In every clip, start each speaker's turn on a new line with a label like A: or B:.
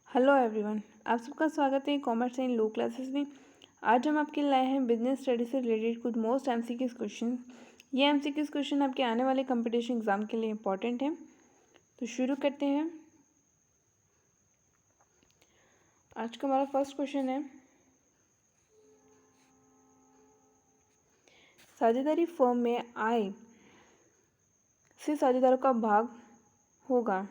A: Hello everyone, आप सबका स्वागत है कॉमर्स एंड लो क्लासेस में। आज हम आपके लिए लाए हैं बिजनेस स्टडी से रिलेटेड कुछ मोस्ट एमसीक्यूज क्वेश्चन। ये एमसीक्यूज क्वेश्चन आपके आने वाले कंपटीशन एग्जाम के लिए इंपॉर्टेंट है। तो शुरू करते हैं। आज का हमारा फर्स्ट क्वेश्चन है, साझेदारी फर्म में आय से साझेदारों का भाग होगा।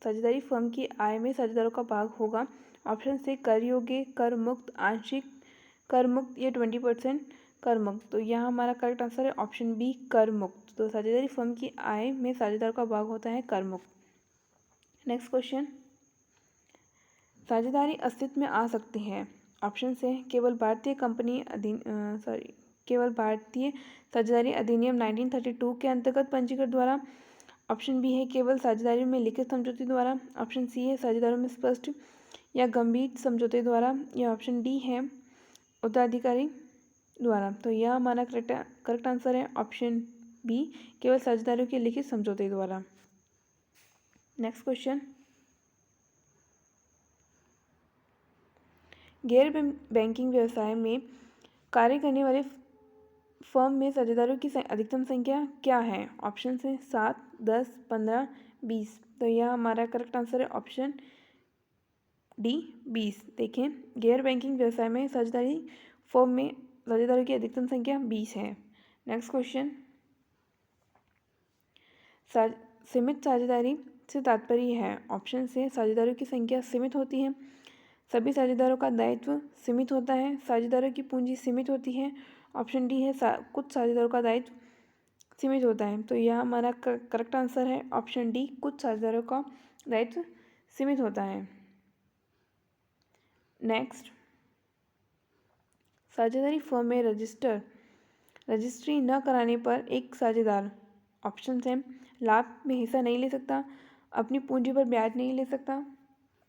A: साझेदारी फर्म की आय में साझेदारों का भाग होगा। ऑप्शन से कर योग्य, कर मुक्त, आंशिक कर मुक्त या 20% कर मुक्त। तो यहाँ हमारा करेक्ट आंसर है ऑप्शन बी, कर मुक्त। तो साझेदारी फर्म की आय में साझेदारों का भाग होता है कर मुक्त। नेक्स्ट क्वेश्चन, साझेदारी अस्तित्व में आ सकती है। ऑप्शन से केवल भारतीय कंपनी केवल भारतीय साझेदारी अधिनियम 1932 के अंतर्गत पंजीकृत द्वारा। ऑप्शन बी है केवल साझेदारी में लिखित समझौते द्वारा। ऑप्शन सी है साझेदारों में स्पष्ट या गंभीर समझौते द्वारा। या ऑप्शन डी है उत्तराधिकारी द्वारा। तो यह हमारा करेक्ट आंसर है ऑप्शन बी, केवल साझेदारों के लिखित समझौते द्वारा। नेक्स्ट क्वेश्चन, गैर बैंकिंग व्यवसाय में कार्य करने वाले फर्म में साझेदारों की अधिकतम संख्या क्या है। ऑप्शन है 7, 10, 15, 20। तो यह हमारा करेक्ट आंसर है ऑप्शन डी, 20। देखें, गैर बैंकिंग व्यवसाय में साझेदारी फर्म में साझेदारों की अधिकतम संख्या 20 है। नेक्स्ट क्वेश्चन, सीमित साझेदारी से तात्पर्य है। ऑप्शन से साझेदारों की संख्या सीमित होती है, सभी साझेदारों का दायित्व सीमित होता है, साझेदारों की पूंजी सीमित होती है। ऑप्शन डी है कुछ साझेदारों का दायित्व सीमित होता है। तो यह हमारा करेक्ट आंसर है ऑप्शन डी, कुछ साझेदारों का दायित्व सीमित होता है। नेक्स्ट, साझेदारी फर्म में रजिस्ट्री न कराने पर एक साझेदार, ऑप्शन है लाभ में हिस्सा नहीं ले सकता, अपनी पूंजी पर ब्याज नहीं ले सकता।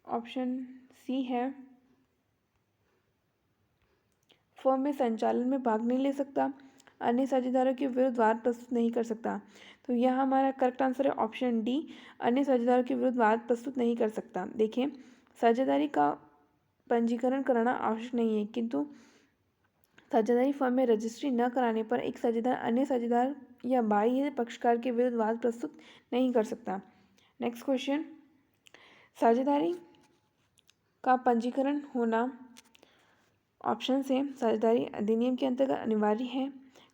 A: ऑप्शन सी है फर्म में संचालन में भाग नहीं ले सकता, अन्य साझेदारों के विरुद्ध वाद प्रस्तुत नहीं कर सकता। तो यह हमारा करेक्ट आंसर है ऑप्शन डी, अन्य साझेदारों के विरुद्ध वाद प्रस्तुत नहीं कर सकता। देखिए, साझेदारी का पंजीकरण कराना आवश्यक नहीं है, किंतु साझेदारी फर्म में रजिस्ट्री न कराने पर एक साझेदार अन्य साझेदार या बाह्य पक्षकार के विरुद्ध वाद प्रस्तुत नहीं कर सकता। नेक्स्ट क्वेश्चन, साझेदारी का पंजीकरण होना। ऑप्शन से साझेदारी अधिनियम के अंतर्गत अनिवार्य है,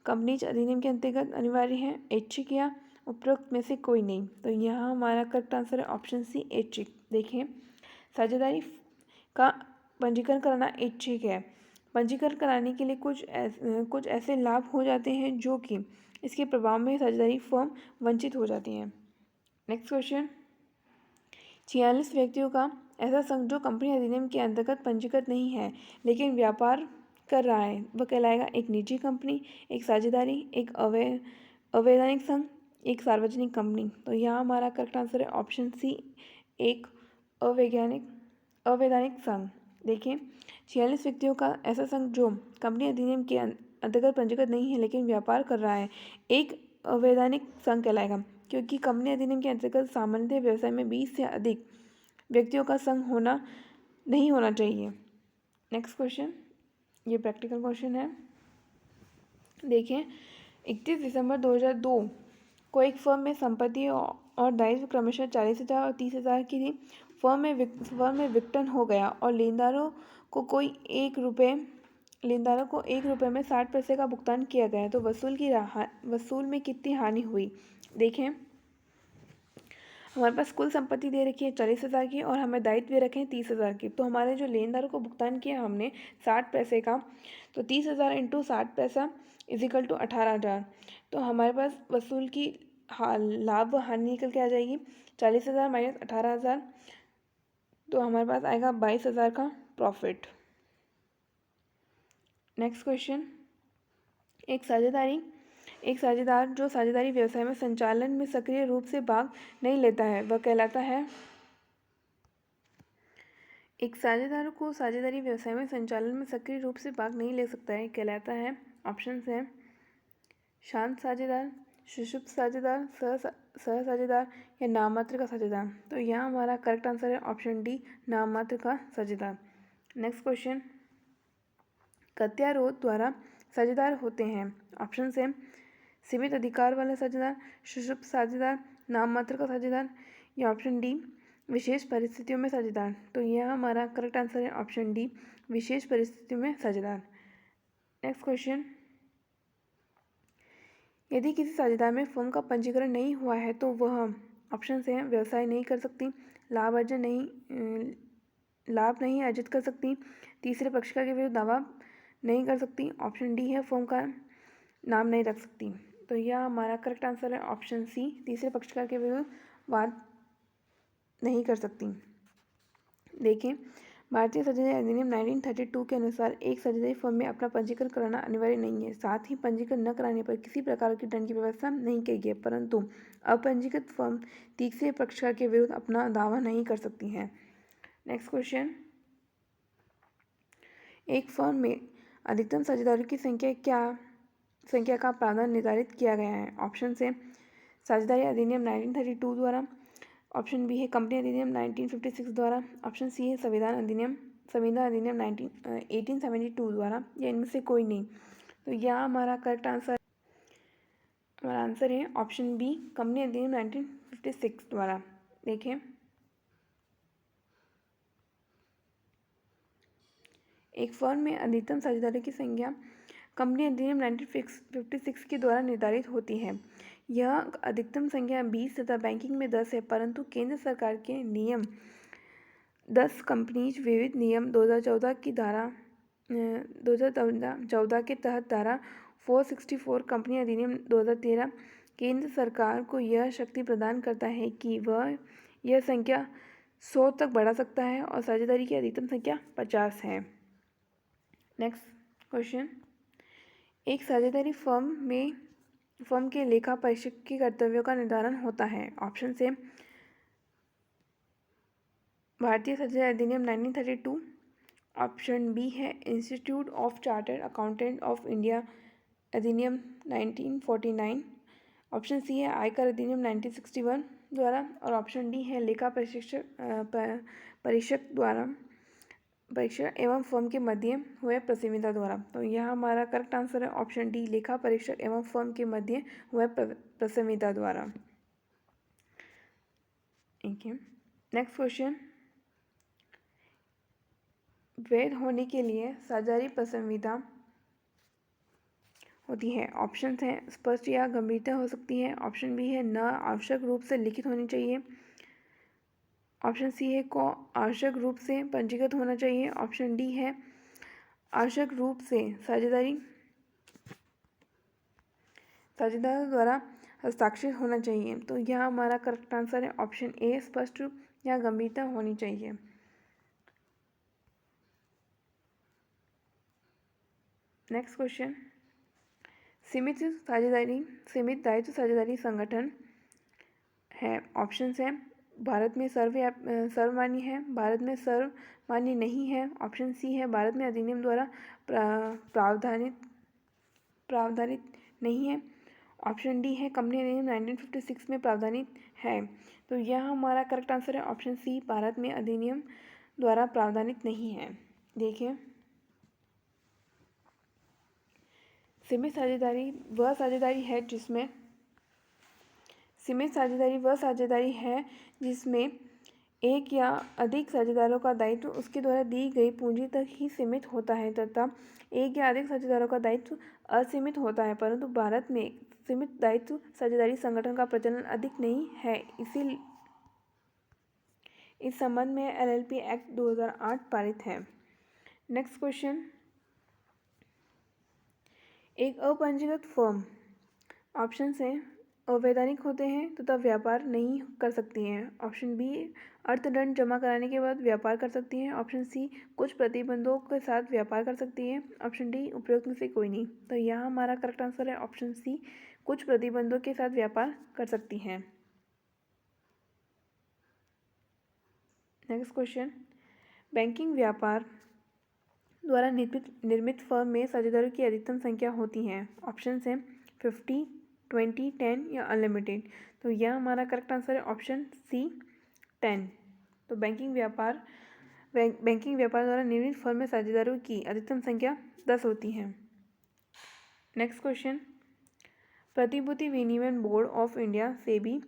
A: कंपनीज अधिनियम के अंतर्गत अनिवार्य है, ऐच्छिक या उपरोक्त में से कोई नहीं। तो यहाँ हमारा करेक्ट आंसर है ऑप्शन सी, ऐच्छिक। देखें, साझेदारी का पंजीकरण कराना ऐच्छिक है। पंजीकरण कराने के लिए कुछ ऐसे लाभ हो जाते हैं जो कि इसके प्रभाव में साझेदारी फर्म वंचित हो जाती है। नेक्स्ट क्वेश्चन, 46 व्यक्तियों का ऐसा संघ जो कंपनी अधिनियम के अंतर्गत पंजीकृत नहीं है लेकिन व्यापार कर रहा है, वह कहलाएगा एक निजी कंपनी, एक साझेदारी, एक अवैधानिक संघ, एक सार्वजनिक कंपनी। तो यहाँ हमारा करेक्ट आंसर है ऑप्शन सी, एक अवैधानिक संघ। देखिए, 46 व्यक्तियों का ऐसा संघ जो कंपनी अधिनियम के अंतर्गत पंजीकृत नहीं है लेकिन व्यापार कर रहा है, एक अवैधानिक संघ कहलाएगा, क्योंकि कंपनी अधिनियम के अंतर्गत सामान्यतः व्यवसाय में 20 से अधिक व्यक्तियों का संघ नहीं होना चाहिए। नेक्स्ट क्वेश्चन, ये प्रैक्टिकल क्वेश्चन है। देखिए, 31 दिसंबर 2002 को एक फर्म में संपत्ति और दायित्व क्रमशः 40,000 और 30,000 की थी। फर्म में विघटन हो गया और लेनदारों को 1 रुपये में 60 पैसे का भुगतान किया गया। तो वसूल में कितनी हानि हुई। देखें, हमारे पास कुल संपत्ति दे रखी है 40,000 की और हमें दायित्व दे रखे हैं 30,000 की। तो हमारे जो लेनदारों को भुगतान किया हमने 60 पैसे का, तो 30,000 इंटू 60 पैसा इजिकल टू 18,000। तो हमारे पास वसूल की लाभ हानि निकल के आ जाएगी 40,000 माइनस 18,000। तो हमारे पास आएगा 22,000 का प्रॉफिट। नेक्स्ट क्वेश्चन, एक साझेदार जो साझेदारी व्यवसाय में संचालन में सक्रिय रूप से भाग नहीं लेता है, वह कहलाता है। एक साझेदार को साझेदारी व्यवसाय में संचालन में सक्रिय रूप से भाग नहीं ले सकता है, कहलाता है। ऑप्शन है शांत साझेदार, सुषुप्त साझेदार, सह साझेदार या नाममात्र का साझेदार। तो यहाँ हमारा करेक्ट आंसर है ऑप्शन डी, नाममात्र का साझेदार। नेक्स्ट क्वेश्चन, कत्यारोध द्वारा साझेदार होते हैं। ऑप्शन है सीमित अधिकार वाला साझेदार, सुषुप्त साझेदार, नाममात्र का साझेदार या ऑप्शन डी विशेष परिस्थितियों में साझेदार। तो यह हमारा करेक्ट आंसर है ऑप्शन डी, विशेष परिस्थितियों में साझेदार। नेक्स्ट क्वेश्चन, यदि किसी साझेदार में फर्म का पंजीकरण नहीं हुआ है तो वह ऑप्शन से व्यवसाय नहीं कर सकती, लाभ नहीं अर्जित कर सकती, तीसरे पक्षकार के विरुद्ध दावा नहीं कर सकती, ऑप्शन डी है फर्म का नाम नहीं रख सकती। तो यह हमारा करेक्ट आंसर है ऑप्शन सी, तीसरे पक्षकार के विरुद्ध वाद नहीं कर सकती। देखिए, भारतीय साझेदारी अधिनियम 1932 के अनुसार एक साझेदारी फर्म में अपना पंजीकरण कराना अनिवार्य नहीं है। साथ ही पंजीकरण न कराने पर किसी प्रकार की दंड की व्यवस्था नहीं की गई है, परंतु अपंजीकृत फर्म तीसरे पक्षकार के विरुद्ध अपना दावा नहीं कर सकती है। नेक्स्ट क्वेश्चन, एक फर्म में अधिकतम साझेदारों की संख्या का प्रावधान निर्धारित किया गया है। ऑप्शन से साझेदारी अधिनियम 1932 द्वारा, ऑप्शन बी है कंपनी अधिनियम 1956 द्वारा, ऑप्शन सी है संविधान अधिनियम 1872 द्वारा, या इनमें से कोई नहीं। तो यह हमारा करेक्ट आंसर है ऑप्शन बी, कंपनी अधिनियम 1956 द्वारा। देखें, एक फर्म में अधिकतम साझेदारों की संख्या कंपनी अधिनियम 1956 के द्वारा निर्धारित होती है। यह अधिकतम संख्या 20 तथा बैंकिंग में 10 है, परंतु केंद्र सरकार के नियम 10 कंपनीज विविध नियम 2014 की धारा 2014 के तहत धारा 464 कंपनी अधिनियम 2013 केंद्र सरकार को यह शक्ति प्रदान करता है कि वह यह संख्या 100 तक बढ़ा सकता है और साझेदारी की अधिकतम संख्या 50 है। नेक्स्ट क्वेश्चन, एक साझेदारी फर्म के लेखा परीक्षक के कर्तव्यों का निर्धारण होता है। ऑप्शन से भारतीय साझेदारी अधिनियम 1932, ऑप्शन बी है institute of chartered accountant of India अधिनियम 1949, ऑप्शन सी है आयकर अधिनियम 1961 द्वारा, और ऑप्शन डी है लेखा परीक्षक द्वारा परीक्षक एवं फर्म के मध्य हुए प्रसंविदा द्वारा। तो यह हमारा करेक्ट आंसर है ऑप्शन डी, लेखा परीक्षक एवं फर्म के मध्य हुए प्रसंविदा द्वारा। ठीक है। नेक्स्ट क्वेश्चन, वैध होने के लिए साझेदारी प्रसंविदा होती है। ऑप्शन है स्पष्ट या गंभीरता हो सकती है, ऑप्शन बी है न आवश्यक रूप से लिखित होनी चाहिए, ऑप्शन सी है को आवश्यक रूप से पंजीकृत होना चाहिए, ऑप्शन डी है आवश्यक रूप से साझेदारों द्वारा हस्ताक्षर होना चाहिए। तो यह हमारा करेक्ट आंसर है ऑप्शन ए, स्पष्ट रूप या गंभीरता होनी चाहिए। नेक्स्ट क्वेश्चन, सीमित दायित्व साझेदारी संगठन है। ऑप्शन है भारत में सर्वमान्य है, भारत में सर्वमान्य नहीं है, ऑप्शन सी है भारत में अधिनियम द्वारा प्रावधानित नहीं है, ऑप्शन डी है कंपनी अधिनियम 1956 में प्रावधानित है। तो यह हमारा करेक्ट आंसर है ऑप्शन सी, भारत में अधिनियम द्वारा प्रावधानित नहीं है। देखिए, सीमित साझेदारी वह साझेदारी है जिसमें एक या अधिक साझेदारों का दायित्व उसके द्वारा दी गई पूंजी तक ही सीमित होता है तथा एक या अधिक साझेदारों का दायित्व असीमित होता है, परंतु भारत में सीमित दायित्व साझेदारी संगठन का प्रचलन अधिक नहीं है। इस संबंध में LLP एक्ट 2008 पारित है। नेक्स्ट क्वेश्चन, एक अपंजीकृत फर्म ऑप्शन से अवैधानिक होते हैं तथा व्यापार नहीं कर सकती हैं, ऑप्शन बी अर्थदंड जमा कराने के बाद व्यापार कर सकती हैं, ऑप्शन सी कुछ प्रतिबंधों के साथ व्यापार कर सकती है, ऑप्शन डी उपरोक्त में से कोई नहीं। तो यहाँ हमारा करेक्ट आंसर है ऑप्शन सी, कुछ प्रतिबंधों के साथ व्यापार कर सकती हैं। नेक्स्ट क्वेश्चन, बैंकिंग व्यापार द्वारा निर्मित फर्म में साझेदारों की अधिकतम संख्या होती है। ऑप्शन है 50, 20, 10 या अनलिमिटेड। तो यह हमारा करेक्ट आंसर है ऑप्शन सी 10। तो बैंकिंग व्यापार द्वारा निम्नलिखित फर्म में साझेदारों की अधिकतम संख्या 10 होती है। नेक्स्ट क्वेश्चन, प्रतिभूति विनिमय बोर्ड ऑफ इंडिया सेबी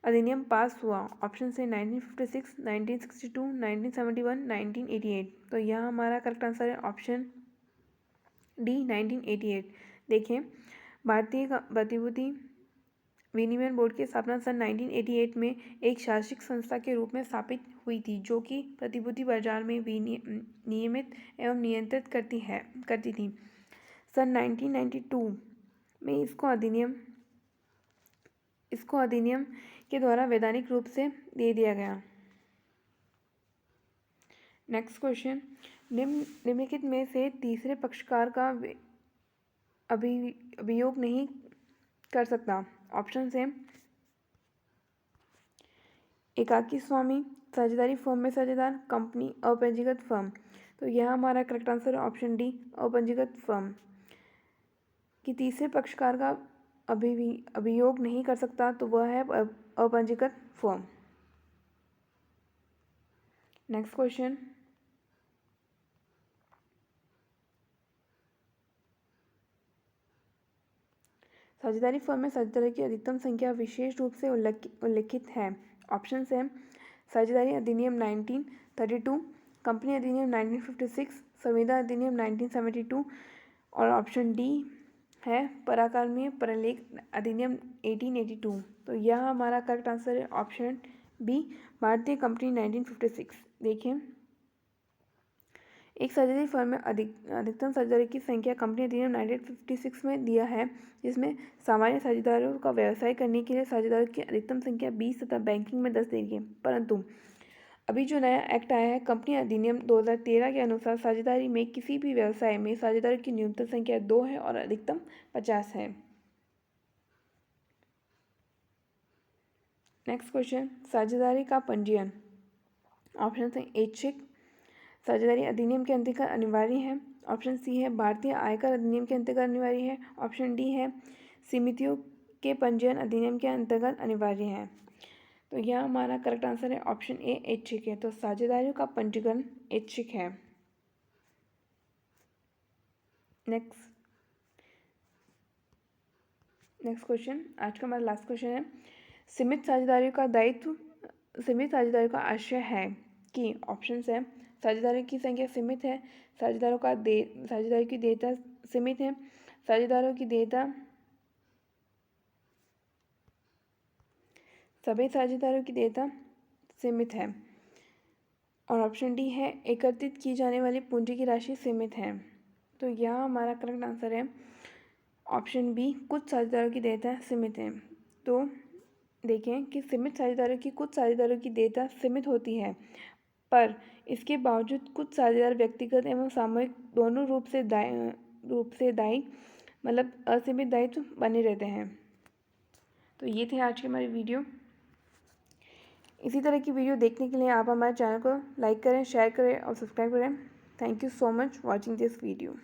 A: अधिनियम पास हुआ। ऑप्शन से 1956, 1962, 1971, 1988। तो यह हमारा करेक्ट आंसर है ऑप्शन डी 1988। देखें, भारतीय प्रतिभूति विनिमय बोर्ड की स्थापना सन 1988 में एक शासकीय संस्था के रूप में स्थापित हुई थी, जो कि प्रतिभूति बाजार में नियमित एवं नियंत्रित करती थी। सन 1992 में इसको अधिनियम के द्वारा वैधानिक रूप से दे दिया गया। नेक्स्ट क्वेश्चन, निम्नलिखित में से तीसरे पक्षकार का अभियोग नहीं कर सकता। ऑप्शन है एकाकी स्वामी, साझेदारी फर्म में साझेदार, कंपनी, अपंजीकृत फर्म। तो यह हमारा करेक्ट आंसर है ऑप्शन डी अपंजीकृत फर्म कि तीसरे पक्षकार का अभियोग नहीं कर सकता, तो वह है अपंजीकृत फर्म। नेक्स्ट क्वेश्चन, साझेदारी फर्म में साझेदारों की अधिकतम संख्या विशेष रूप से उल्लिखित है। ऑप्शन है साझेदारी अधिनियम 1932, कंपनी अधिनियम 1956, संविदा अधिनियम 1972 और ऑप्शन डी है पराक्रमीय प्रलेख अधिनियम 1882। तो यह हमारा करेक्ट आंसर है ऑप्शन बी भारतीय कंपनी 1956। देखें, एक साझेदारी फर्म में अधिकतम साझेदारों की संख्या कंपनी अधिनियम 1956 में दिया है, जिसमें सामान्य साझेदारों का व्यवसाय करने के लिए साझेदारों की अधिकतम संख्या 20 तथा बैंकिंग में 10 दी गई। परंतु अभी जो नया एक्ट आया है कंपनी अधिनियम 2013 के अनुसार साझेदारी में किसी भी व्यवसाय में साझेदारों की न्यूनतम संख्या 2 है और अधिकतम 50 है। नेक्स्ट क्वेश्चन, साझेदारी का पंजीयन। ऑप्शन है ऐच्छिक, साझेदारी अधिनियम के अंतर्गत अनिवार्य है। ऑप्शन सी है भारतीय आयकर अधिनियम के अंतर्गत अनिवार्य है। ऑप्शन डी है समितियों के पंजीयन अधिनियम के अंतर्गत अनिवार्य है। तो यह हमारा करेक्ट आंसर है ऑप्शन ए ऐच्छिक है। तो साझेदारियों का पंजीकरण ऐच्छिक है। नेक्स्ट क्वेश्चन, आज का हमारा लास्ट क्वेश्चन है, सीमित साझेदारियों का आशय है कि ऑप्शन है साझेदारों की संख्या सीमित है, साझेदारों की देयता सीमित है, साझेदारों की देयता सभी साझेदारों की देयता सीमित है और ऑप्शन डी है एकत्रित की जाने वाली पूंजी की राशि सीमित है। तो यह हमारा करेक्ट आंसर है ऑप्शन बी कुछ साझेदारों की देयता सीमित है। तो देखें कि सीमित साझेदारों की कुछ साझेदारों की देयता सीमित होती है, पर इसके बावजूद कुछ साझेदार व्यक्तिगत एवं सामूहिक दोनों रूप से दायी मतलब असीमित दायित्व बने रहते हैं। तो ये थे आज की हमारी वीडियो। इसी तरह की वीडियो देखने के लिए आप हमारे चैनल को लाइक करें, शेयर करें और सब्सक्राइब करें। Thank you so much watching this video.